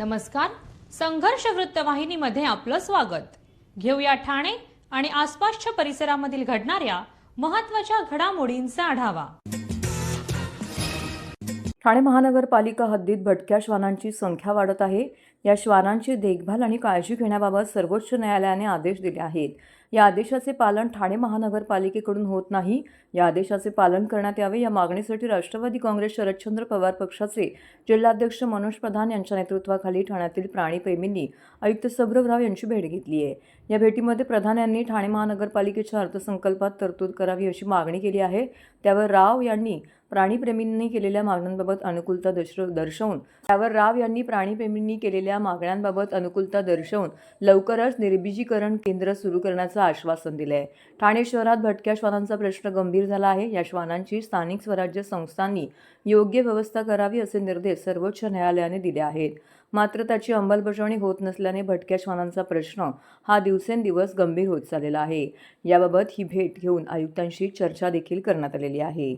नमस्कार. संघर्ष वृत्तवाहिनीमध्ये आपलं स्वागत. घेऊया ठाणे आणि आसपासच्या परिसरामधील घडणाऱ्या महत्त्वाच्या घडामोडींचा आढावा. ठाणे महानगरपालिका हद्दीत भटक्या श्वानांची संख्या वाढत आहे. या श्वानांची देखभाल आणि काळजी घेण्याबाबत सर्वोच्च न्यायालयाने आदेश दिले आहेत. या आदेशाचे पालन ठाणे महानगरपालिकेकडून होत नाही. या आदेशाचे पालन करण्यात यावे या मागणीसाठी राष्ट्रवादी काँग्रेस शरदचंद्र पवार पक्षाचे जिल्हाध्यक्ष मनोज प्रधान यांच्या नेतृत्वाखाली ठाण्यातील प्राणीप्रेमींनी आयुक्त सौरभ यांची भेट घेतली आहे. या भेटीमध्ये प्रधान यांनी ठाणे महानगरपालिकेच्या अर्थसंकल्पात तरतूद करावी अशी मागणी केली आहे. त्यावर राव यांनी प्राणीप्रेमींनी केलेल्या मागण्यांबाबत अनुकूलता दर्शवून लवकरच निर्बीजीकरण केंद्र सुरू करण्याचं आश्वासन दिलं आहे. ठाणे शहरात भटक्या श्वानांचा प्रश्न गंभीर झाला आहे. या श्वानांची स्थानिक स्वराज्य संस्थांनी योग्य व्यवस्था करावी असे निर्देश सर्वोच्च न्यायालयाने दिले आहेत. मात्र त्याची अंमलबजावणी होत नसल्याने भटक्या श्वानांचा प्रश्न हा दिवसेंदिवस गंभीर होत चाललेला आहे. याबाबत ही भेट घेऊन आयुक्तांशी चर्चा देखील करण्यात आलेली आहे.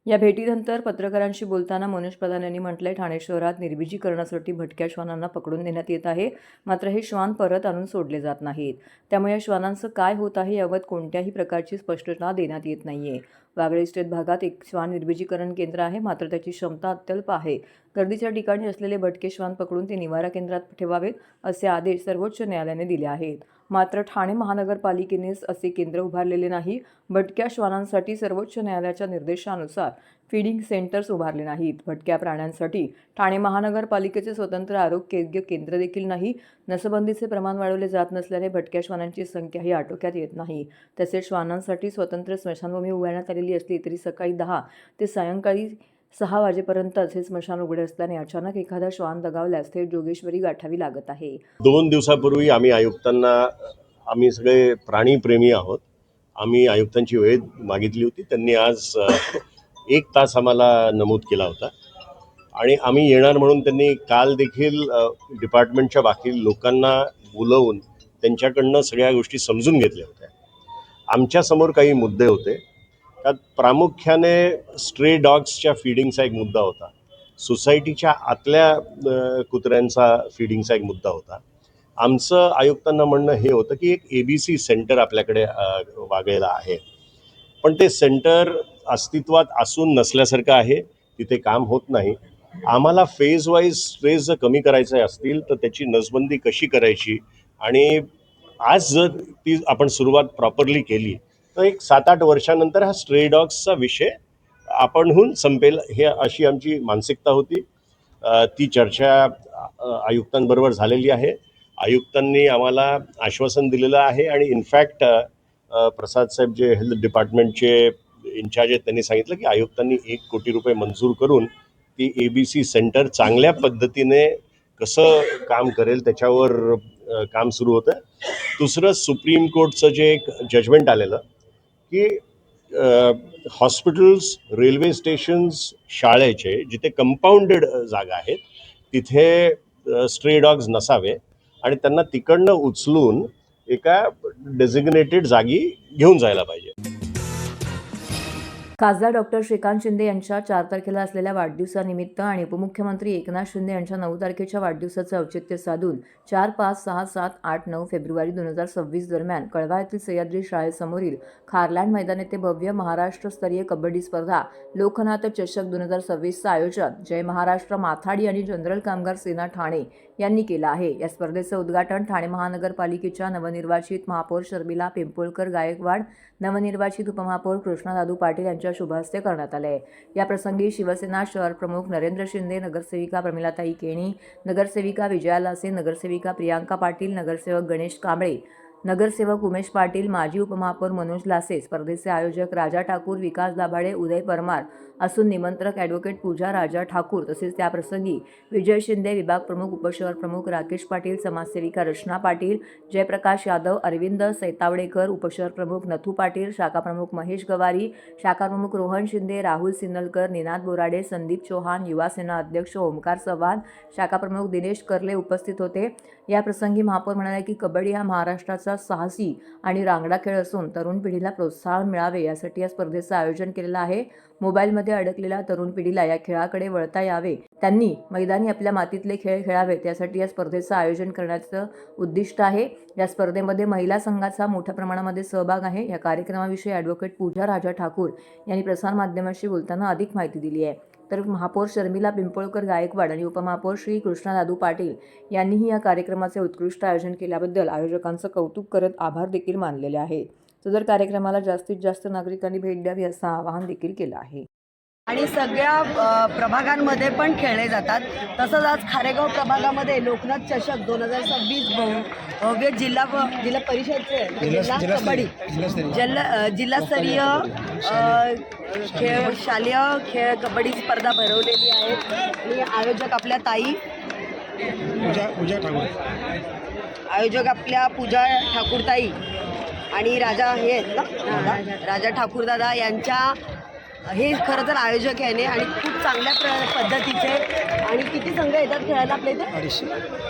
या भेटीनंतर पत्रकारांशी बोलताना मनोज प्रधान यांनी म्हटलंय, ठाणे शहरात निर्बीजीकरणासाठी भटक्या श्वानांना पकडून नेण्यात येत आहे. मात्र हे श्वान परत आणून सोडले जात नाहीत. त्यामुळे या श्वानांचं काय होत आहे याबाबत कोणत्याही प्रकारची स्पष्टता देण्यात येत नाहीये. वागळे इस्टेट भागात एक श्वान निर्बीजीकरण केंद्र आहे, मात्र त्याची क्षमता अत्यल्प आहे. गर्दीच्या ठिकाणी असलेले भटके श्वान पकडून ते निवारा केंद्रात ठेवावेत असे आदेश सर्वोच्च न्यायालयाने दिले आहेत. मात्र ठाणे महानगरपालिकेने असे केंद्र उभारलेले नाही. भटक्या श्वानांसाठी सर्वोच्च न्यायालयाच्या निर्देशानुसार फीडिंग सेंटर्स उभारले नाहीत. भटक्या प्राण्यांसाठी ठाणे महानगरपालिकेचे स्वतंत्र आरोग्य केंद्र देखील नाही. नसबंदीचे प्रमाण वाढवले जात नसल्याने भटक्या श्वानांची संख्याही आटोक्यात येत नाही. तसेच श्वानांसाठी स्वतंत्र स्मशानभूमी उभारण्यात आलेली असली तरी सकाळी 10 ते सायंकाळी 6 वाजेपर्यंतच हे स्मशान उघडे असल्याने अचानक एखादा श्वान दगावल्यास थेट जोगेश्वरी गाठावी लागत आहे. 2 दिवसापूर्वी आम्ही आयुक्तांना, आम्ही सगळे प्राणीप्रेमी आहोत, आम्ही आयुक्तांची वेळ मागितली होती. त्यांनी आज 1 तास आम्हाला नमूद केला होता आणि आम्ही येणार म्हणून त्यांनी काल देखील डिपार्टमेंटच्या बाकी लोकांना बोलवून त्यांच्याकडनं सगळ्या गोष्टी समजून घेतल्या होत्या. आमच्यासमोर काही मुद्दे होते. त्यात प्रामुख्याने स्ट्रे डॉग्सच्या फीडिंगचा एक मुद्दा होता. सोसायटीच्या आतल्या कुत्र्यांचा फीडिंगचा एक मुद्दा होता. आमचं आयुक्तांना म्हणणं हे होतं की एक ABC सेंटर आपल्याकडे वागळेला आहे, पण ते सेंटर अस्तित्वात असून नसल्यासारखं आहे. तिथे काम होत नाही. आम्हाला फेज वाईज स्ट्रेस जर कमी करायचे असतील तर त्याची नसबंदी कशी करायची, आणि आज जर ती आपण सुरुवात प्रॉपरली केली तर एक 7-8 वर्षानंतर हा स्ट्रे डॉग्सचा विषय आपणहून संपेल, हे अशी आमची मानसिकता होती. ती चर्चा आयुक्तांबरोबर झालेली आहे. आयुक्तांनी आम्हाला आश्वासन दिलेलं आहे आणि इनफॅक्ट प्रसाद साहेब जे हेल्थ डिपार्टमेंटचे इन्चार्ज आहेत त्यांनी सांगितलं की आयुक्तांनी 1 कोटी रुपये मंजूर करून ती ABC सेंटर चांगल्या पद्धतीने कसं काम करेल त्याच्यावर काम सुरू होतं. दुसरं, सुप्रीम कोर्टचं जे एक जजमेंट आलेलं की हॉस्पिटल्स, रेल्वे स्टेशन्स, शाळेचे जिथे कंपाऊंडेड जागा आहेत तिथे स्ट्रे डॉग्स नसावे आणि त्यांना तिकडनं उचलून एका डेझिग्नेटेड जागी घेऊन जायला पाहिजे. खासदार डॉक्टर श्रीकांत शिंदे यांच्या 4 तारखेला असलेल्या वाढदिवसानिमित्त आणि उपमुख्यमंत्री एकनाथ शिंदे यांच्या 9 तारखेच्या वाढदिवसाचं औचित्य साधून 4, 5, 6, 7, 8, 9 फेब्रुवारी 2026 दरम्यान कळवा येथील सह्याद्री शाळेसमोरील खारलँड मैदान येथे भव्य महाराष्ट्रस्तरीय कबड्डी स्पर्धा लोकनाथ चषक 2026चं आयोजन जय महाराष्ट्र माथाडी आणि जनरल कामगार सेना ठाणे यांनी केलं आहे. या स्पर्धेचं उद्घाटन ठाणे महानगरपालिकेच्या नवनिर्वाचित महापौर शर्मिला पिंपोळकर गायकवाड, नवनिर्वाचित उपमहापौर कृष्णादादू पाटील यांच्या शुभ हस्ते करण्यात आले. या प्रसंगी शिवसेना शहर प्रमुख नरेंद्र शिंदे, नगरसेविका प्रमिलाताई केणी, नगरसेविका विजया लासे, नगरसेविका प्रियांका पाटील, नगरसेवक गणेश कांबळे, नगरसेवक उमेश पाटील, माजी उपमहापौर मनोज लासे, स्पर्धेचे आयोजक राजा ठाकूर, विकास दाभाडे, उदय परमार असून निमंत्रक ॲडव्होकेट पूजा राजा ठाकूर तसेच त्याप्रसंगी विजय शिंदे, विभाग प्रमुख, उपशहर प्रमुख राकेश पाटील, समाजसेविका रचना पाटील, जयप्रकाश यादव, अरविंद सैतावडेकर, उपशहर प्रमुख नथू पाटील, शाखा प्रमुख महेश गवारी, शाखा प्रमुख रोहन शिंदे, राहुल सिन्नलकर, निनाद बोराडे, संदीप चौहान, युवा सेना अध्यक्ष ओमकार चव्हाण, शाखा प्रमुख दिनेश कर्ले उपस्थित होते. या प्रसंगी महापौर म्हणाले की कबड्डी हा महाराष्ट्राचा प्रकारचा साहसी आणि रांगडा खेळ असून तरुण पिढीला प्रोत्साहन मिळावे यासाठी या स्पर्धेचं आयोजन केलेलं आहे. मोबाईलमध्ये अडकलेल्या तरुण पिढीला या खेळाकडे वळता यावे, त्यांनी मैदानी आपल्या मातीतले खेळ खेळावेत यासाठी या स्पर्धेचं आयोजन करण्याचं उद्दिष्ट आहे. या स्पर्धेमध्ये महिला संघाचा मोठ्या प्रमाणामध्ये सहभाग आहे. या कार्यक्रमाविषयी ॲडव्होकेट पूजा राजा ठाकूर यांनी प्रसारमाध्यमांशी बोलताना अधिक माहिती दिली आहे. तर महापौर शर्मिला पिंपळकर गायकवाड आणि उपमहापौर श्री कृष्णा दादू पाटील यांनीही या कार्यक्रमाचे उत्कृष्ट आयोजन केल्याबद्दल आयोजकांचं कौतुक करत आभार देखील मानलेले आहेत. सदर कार्यक्रमाला जास्तीत जास्त नागरिकांनी भेट द्यावी असं आवाहन देखील केलं आहे. आणि सगळ्या प्रभागांमध्ये पण खेळले जातात. तसंच आज खारेगाव प्रभागामध्ये लोकनाथ चषक 2026 भव्य जिल्हा परिषदचे जिल्हास्तरीय खेळ शालेय खेळ कबड्डी स्पर्धा भरवलेली आहे. आणि आयोजक आपल्या ताई आयोजक आपल्या पूजा ठाकूरताई आणि राजा हे आहेत ना राजा ठाकूरदादा यांच्या हे खरं तर आयोजक आहे आणि खूप चांगल्या पद्धतीचे. आणि किती संघ येतात खेळायला आपल्या इथे?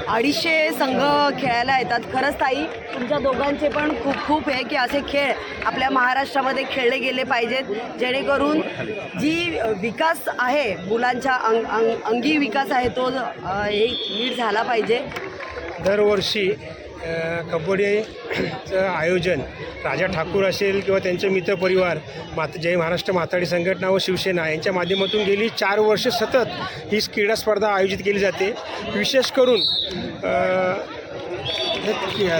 250 संघ खेळायला येतात. खरंच ताई तुमच्या दोघांचे पण खूप खूप आहे की असे खेळ आपल्या महाराष्ट्रामध्ये खेळले गेले पाहिजेत, जेणेकरून जी विकास आहे मुलांच्या अंगी विकास आहे तो एक नीट झाला पाहिजे. दरवर्षी कबड्डीचं आयोजन राजा ठाकूर असेल किंवा त्यांचे मित्रपरिवार जय महाराष्ट्र माथाडी संघटना व शिवसेना यांच्या माध्यमातून गेली 4 वर्ष सतत ही क्रीडा स्पर्धा आयोजित केली जाते. विशेष करून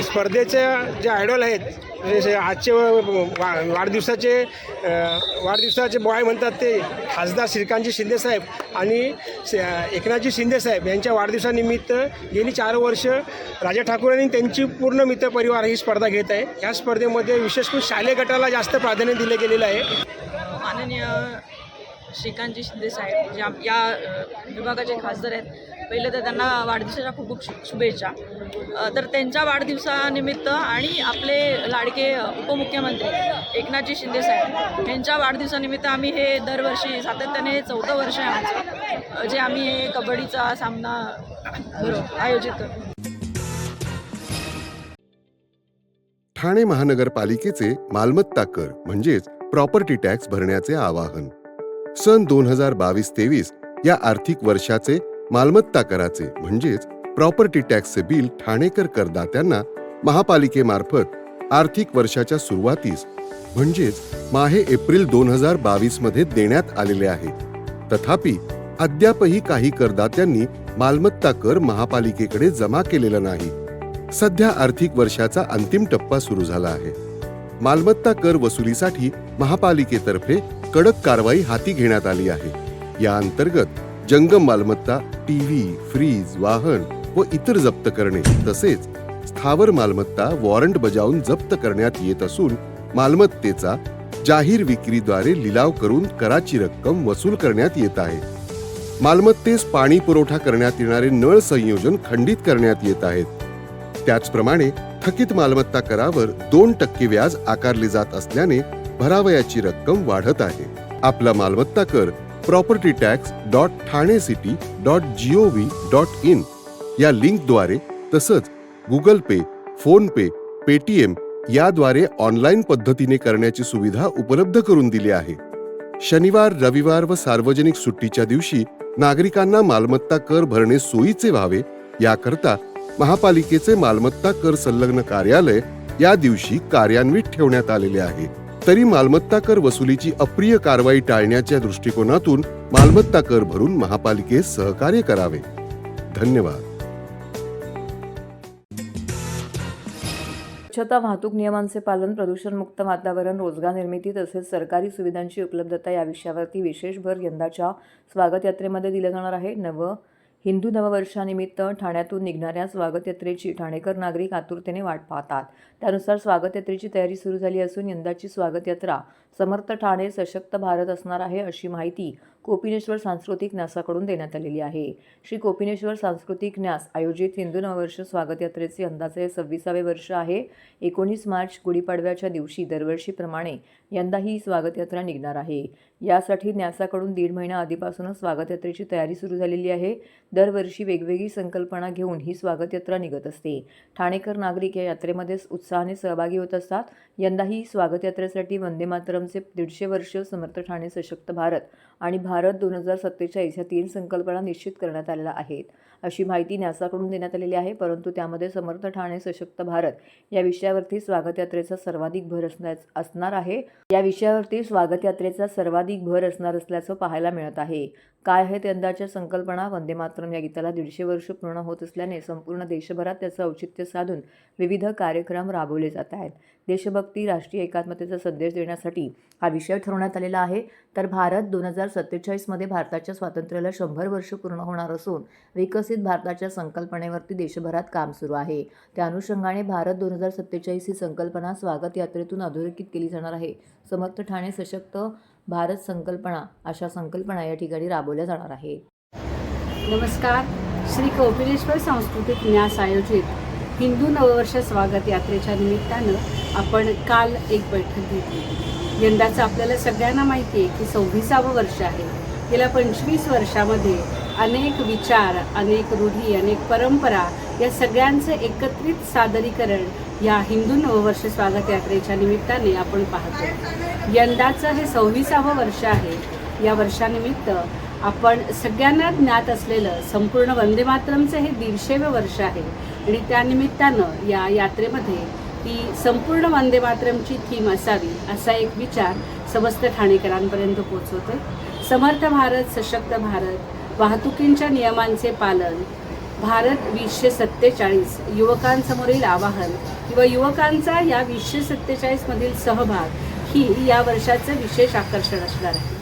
स्पर्धेचे जे आयडॉल आहेत म्हणजे आजचे वाढदिवसाचे बॉय म्हणतात ते खासदार श्रीकांतजी शिंदेसाहेब आणि एकनाथजी शिंदेसाहेब यांच्या वाढदिवसानिमित्त गेली 4 वर्ष राजा ठाकूर आणि त्यांची पूर्ण मित्रपरिवार ही स्पर्धा घेत आहे. या स्पर्धेमध्ये विशेष करून शालेय गटाला जास्त प्राधान्य दिले गेलेलं आहे. माननीय श्रीकांतजी शिंदेसाहेब जे या विभागाचे खासदार आहेत, पहिले तर त्यांना वाढदिवसाच्या खूप खूप शुभेच्छा. तर त्यांच्या वाढदिवसानिमित्त आणि आपले लाडके उपमुख्यमंत्री एकनाथजी शिंदेसाहेब यांच्या वाढदिवसानिमित्त आम्ही हे दरवर्षी सातत्याने 14 वर्ष आहे आमचं जे आम्ही हे कबड्डीचा सामना आयोजित करतो. ठाणे महानगरपालिकेचे मालमत्ता कर म्हणजेच प्रॉपर्टी टॅक्स भरण्याचे आवाहन. सन 2022-23 या आर्थिक वर्षाचे मालमत्ता कराचे म्हणजेच प्रॉपर्टी टॅक्सचे बिल ठाणेकर करदात्यांना महापालिकेमार्फत आर्थिक वर्षाच्या सुरुवातीस म्हणजेच माहे एप्रिल 2022 मध्ये देण्यात आलेले आहे. तथापि अद्यापही काही करदात्यांनी मालमत्ता कर महापालिकेकडे जमा केलेला नाही. सध्या आर्थिक वर्षाचा अंतिम टप्पा सुरू झाला आहे. मालमत्ता कर वसुलीसाठी महापालिकेतर्फे कडक कारवाई हाती घेण्यात आली आहे. या अंतर्गत जंगम मालमत्ता, टीव्ही, फ्रीज, वाहन व इतर जप्त करणे तसेच स्थावर मालमत्ता वॉरंट बजावून जप्त करण्यात येत असून मालमत्तेचा जाहीर विक्रीद्वारे लिलाव करून कराची रक्कम वसूल करण्यात येत आहे. मालमत्तेस पाणी पुरवठा करण्यात येणारे नळ संयोजन खंडित करण्यात येत आहेत. त्याचप्रमाणे थकीत मालमत्ता करावर 2% व्याज आकारले जात असल्याने भरावयाची रक्कम वाढत आहे. आपला मालमत्ता कर propertytax.thanecity.gov.in या लिंकद्वारे तसंच गुगल पे, फोन पे, पेटीएम याद्वारे ऑनलाईन पद्धतीने करण्याची सुविधा उपलब्ध करून दिली आहे. शनिवार, रविवार व सार्वजनिक सुट्टीच्या दिवशी नागरिकांना मालमत्ता कर भरणे सोयीचे व्हावे याकरता महापालिकेचे मालमत्ता कर संलग्न कार्यालय या दिवशी कार्यान्वित ठेवण्यात आलेले आहे. तरी मालमत्ता कर वसुलीची अप्रिय कारवाई टाळण्याच्या दृष्टिकोनातून मालमत्ता कर भरून महापालिकेस सहकार्य करावे. धन्यवाद. स्वच्छता, वाहतूक नियमांचे पालन, प्रदूषणमुक्त वातावरण, रोजगार निर्मिती तसेच सरकारी सुविधांची उपलब्धता या विषयावरती विशेष भर यंदाच्या स्वागत यात्रेमध्ये दिला जाणार आहे. हिंदू नववर्षानिमित्त ठाण्यातून निघणाऱ्या स्वागत यात्रेची ठाणेकर नागरिक आतुरतेने वाट पाहतात. त्यानुसार स्वागत यात्रेची तयारी सुरू झाली असून यंदाची स्वागत यात्रा समर्थ ठाणे सशक्त भारत असणार आहे अशी माहिती कोपिनेश्वर सांस्कृतिक न्यासाकडून देण्यात आलेली आहे. श्री कोपिनेश्वर सांस्कृतिक न्यास आयोजित हिंदू नववर्ष स्वागत यात्रेचे अंदाजे 26वे वर्ष आहे. 19 मार्च गुढीपाडव्याच्या दिवशी दरवर्षीप्रमाणे यंदा ही स्वागत यात्रा निघणार आहे. यासाठी न्यासाकडून 1.5 महिना आधीपासूनच स्वागत यात्रेची तयारी सुरू झालेली आहे. दरवर्षी वेगवेगळी संकल्पना घेऊन ही स्वागत यात्रा निघत असते. ठाणेकर नागरिक या यात्रेमध्ये उत्साहाने सहभागी होत असतात. यंदाही स्वागत यात्रेसाठी वंदे मातरमचे 150 वर्ष, समर्थ ठाणे सशक्त भारत आणि भारत 2047 या 3 संकल्पना निश्चित करण्यात आलेल्या आहेत, अशी माहिती न्यासाकडून देण्यात आलेली आहे. परंतु त्यामध्ये समर्थ ठाणे सशक्त भारत या विषयावरती स्वागत यात्रेचा सर्वाधिक भर असणार आहे. या विषयावरती स्वागत यात्रेचा सर्वाधिक भर असणार असल्याचं पाहायला मिळत आहे. काय आहेत यंदाच्या संकल्पना? वंदे मातरम या गीताला 150 वर्ष पूर्ण होत असल्याने संपूर्ण देशभरात त्याचं औचित्य साधून विविध कार्यक्रम राबवले जात आहेत. देशभक्ती, राष्ट्रीय एकात्मतेचा संदेश देण्यासाठी हा विषय ठरवण्यात आलेला आहे. तर भारत 2047मध्ये भारताच्या स्वातंत्र्याला 100 वर्ष पूर्ण होणार असून विकसित भारताच्या संकल्पनेवरती देशभरात काम सुरू आहे. त्या अनुषंगाने भारत 2047 ही संकल्पना स्वागत यात्रेतून अधोरेखित केली जाणार आहे. समर्थ ठाणे सशक्त भारत संकल्पना अशा संकल्पना या ठिकाणी राबवल्या जाणार आहेत. नमस्कार. श्री कोपिनेश्वर सांस्कृतिक न्यास आयोजित हिंदू नववर्ष स्वागत यात्रेच्या निमित्तानं आपण काल एक बैठक घेतली. यंदाचं आपल्याला सगळ्यांना माहिती आहे की 26वे वर्ष आहे. गेल्या 25 वर्षामध्ये अनेक विचार, अनेक रूढी, अनेक परंपरा या सगळ्यांचं एकत्रित सादरीकरण या हिंदू नववर्ष स्वागत यात्रेच्या निमित्ताने आपण पाहतो. यंदाचं हे 26वे वर्ष आहे. या वर्षानिमित्त आपण सगळ्यांना ज्ञात असलेलं संपूर्ण वंदे मातरमचं हे 150वे वर्ष आहे आणि त्यानिमित्तानं या यात्रेमध्ये ही संपूर्ण वंदे मातरमची थीम असावी असा एक विचार समस्त ठाणेकरांपर्यंत पोहोचवतो. समर्थ भारत, सशक्त भारत, वाहतुकींच्या नियमांचे पालन, भारत 2047, युवकांसमोरील आवाहन किंवा युवकांचा या 2047मधील सहभाग ही या वर्षाचं विशेष आकर्षण असणार आहे.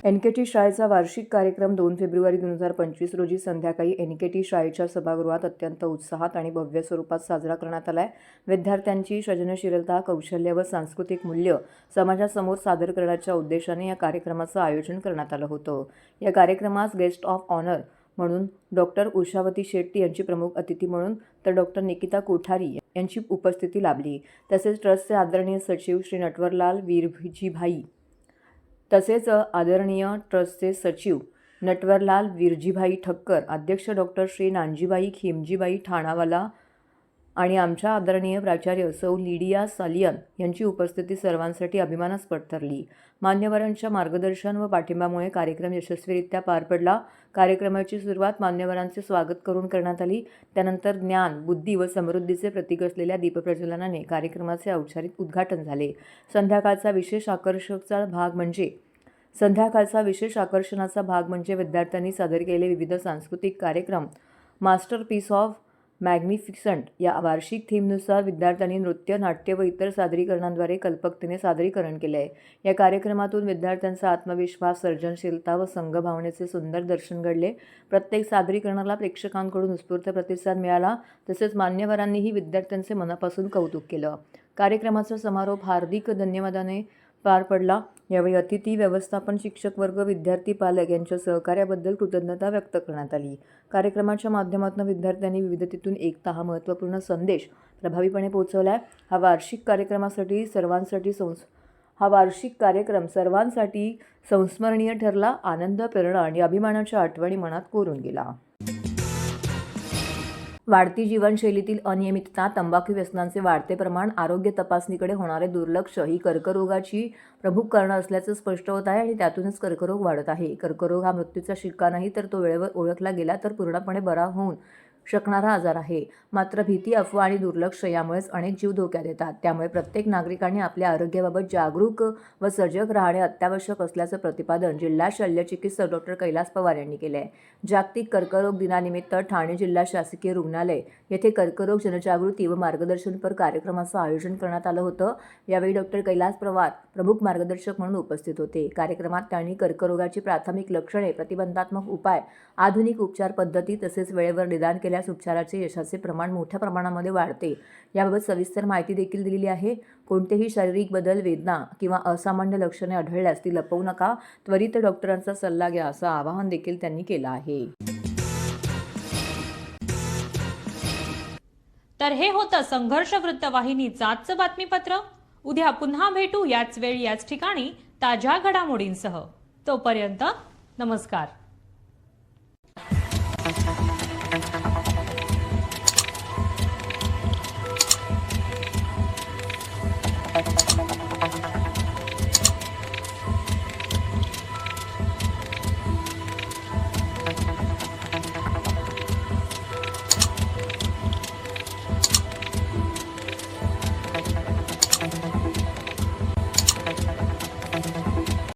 NKT शाळेचा वार्षिक कार्यक्रम 2 फेब्रुवारी 2025 रोजी संध्याकाळी NKT शाळेच्या सभागृहात अत्यंत उत्साहात आणि भव्य स्वरूपात साजरा करण्यात आला आहे. विद्यार्थ्यांची सृजनशीलता, कौशल्य व सांस्कृतिक मूल्य समाजासमोर सादर करण्याच्या उद्देशाने या कार्यक्रमाचं आयोजन करण्यात आलं होतं. या कार्यक्रमास गेस्ट ऑफ ऑनर म्हणून डॉक्टर उषावती शेट्टी यांची प्रमुख अतिथी म्हणून तर डॉक्टर निकिता कोठारी यांची उपस्थिती लाभली. तसेच ट्रस्टचे आदरणीय सचिव श्री नटवरलाल वीरजीभाई तसेच आदरणीय ट्रस्टचे सचिव नटवरलाल वीरजीभाई ठक्कर, अध्यक्ष डॉक्टर श्री नानजीबाई खिमजीबाई ठाणावाला आणि आमच्या आदरणीय प्राचार्य सौ लिडिया सालियन यांची उपस्थिती सर्वांसाठी अभिमानास्पद ठरली. मान्यवरांच्या मार्गदर्शन व पाठिंब्यामुळे कार्यक्रम यशस्वीरित्या पार पडला. कार्यक्रमाची सुरुवात मान्यवरांचे स्वागत करून करण्यात आली. त्यानंतर ज्ञान, बुद्धी व समृद्धीचे प्रतीक असलेल्या दीपप्रज्वलनाने कार्यक्रमाचे औपचारिक उद्घाटन झाले. संध्याकाळचा विशेष आकर्षणाचा भाग म्हणजे विद्यार्थ्यांनी सादर केलेले विविध सांस्कृतिक कार्यक्रम. मास्टरपीस ऑफ मॅग्निफिसंट या वार्षिक थीमनुसार विद्यार्थ्यांनी नृत्य, नाट्य व इतर सादरीकरणांद्वारे कल्पकतेने सादरीकरण केले आहे. या कार्यक्रमातून विद्यार्थ्यांचा आत्मविश्वास, सर्जनशीलता व संघभावनेचे सुंदर दर्शन घडले. प्रत्येक सादरीकरणाला प्रेक्षकांकडून उत्स्फूर्त प्रतिसाद मिळाला. तसेच मान्यवरांनीही विद्यार्थ्यांचे मनापासून कौतुक केलं. कार्यक्रमाचा समारोप हार्दिक धन्यवादाने पार पडला. यावेळी अतिथी, व्यवस्थापन, शिक्षक वर्ग, विद्यार्थी, पालक यांच्या सहकार्याबद्दल कृतज्ञता व्यक्त करण्यात आली. कार्यक्रमाच्या माध्यमातून विद्यार्थ्यांनी विविधतेतून एकता हा महत्त्वपूर्ण संदेश प्रभावीपणे पोहोचवला आहे. हा वार्षिक कार्यक्रम सर्वांसाठी संस्मरणीय ठरला. आनंद, प्रेरणा आणि अभिमानाच्या आठवणी मनात कोरून गेला. वाढती जीवनशैलीतील अनियमितता, तंबाखू व्यसनांचे वाढते प्रमाण, आरोग्य तपासणीकडे होणारे दुर्लक्ष ही कर्करोगाची प्रमुख कारणं असल्याचं स्पष्ट होत आहे आणि त्यातूनच कर्करोग वाढत आहे. कर्करोग हा मृत्यूचा शिक्का नाही, तर तो वेळेवर ओळखला गेला तर पूर्णपणे बरा होऊन शकणारा आजार आहे. मात्र भीती, अफवा आणि दुर्लक्ष यामुळेच अनेक जीव धोक्यात येतात. त्यामुळे प्रत्येक नागरिकांनी आपल्या आरोग्याबाबत जागरूक व सजग राहणे अत्यावश्यक असल्याचं प्रतिपादन जिल्हा शल्य चिकित्सक डॉक्टर कैलास पवार यांनी केले आहे. जागतिक कर्करोग दिनानिमित्त ठाणे जिल्हा शासकीय रुग्णालय येथे कर्करोग जनजागृती व मार्गदर्शनपर कार्यक्रमाचं आयोजन करण्यात आलं होतं. यावेळी डॉक्टर कैलास पवार प्रमुख मार्गदर्शक म्हणून उपस्थित होते. कार्यक्रमात त्यांनी कर्करोगाची प्राथमिक लक्षणे, प्रतिबंधात्मक उपाय, आधुनिक उपचार पद्धती तसेच वेळेवर निदान केल्या केल्यास उपचाराचे यशाचे प्रमाण मोठ्या प्रमाणामध्ये वाढते. याबाबत सविस्तर माहिती देखील दिलेली आहे. कोणतेही शारीरिक बदल, वेदना किंवा असामान्य लक्षणे आढळल्यास ती लपवू नका. त्वरित डॉक्टरांचा सल्ला घ्या असं आवाहन देखील त्यांनी केलं आहे. तर हे होतं संघर्ष वृत्तवाहिनीचं आजचं बातमीपत्र. उद्या पुन्हा भेटू याच वेळी याच ठिकाणी ताज्या घडामोडींसह. तोपर्यंत नमस्कार.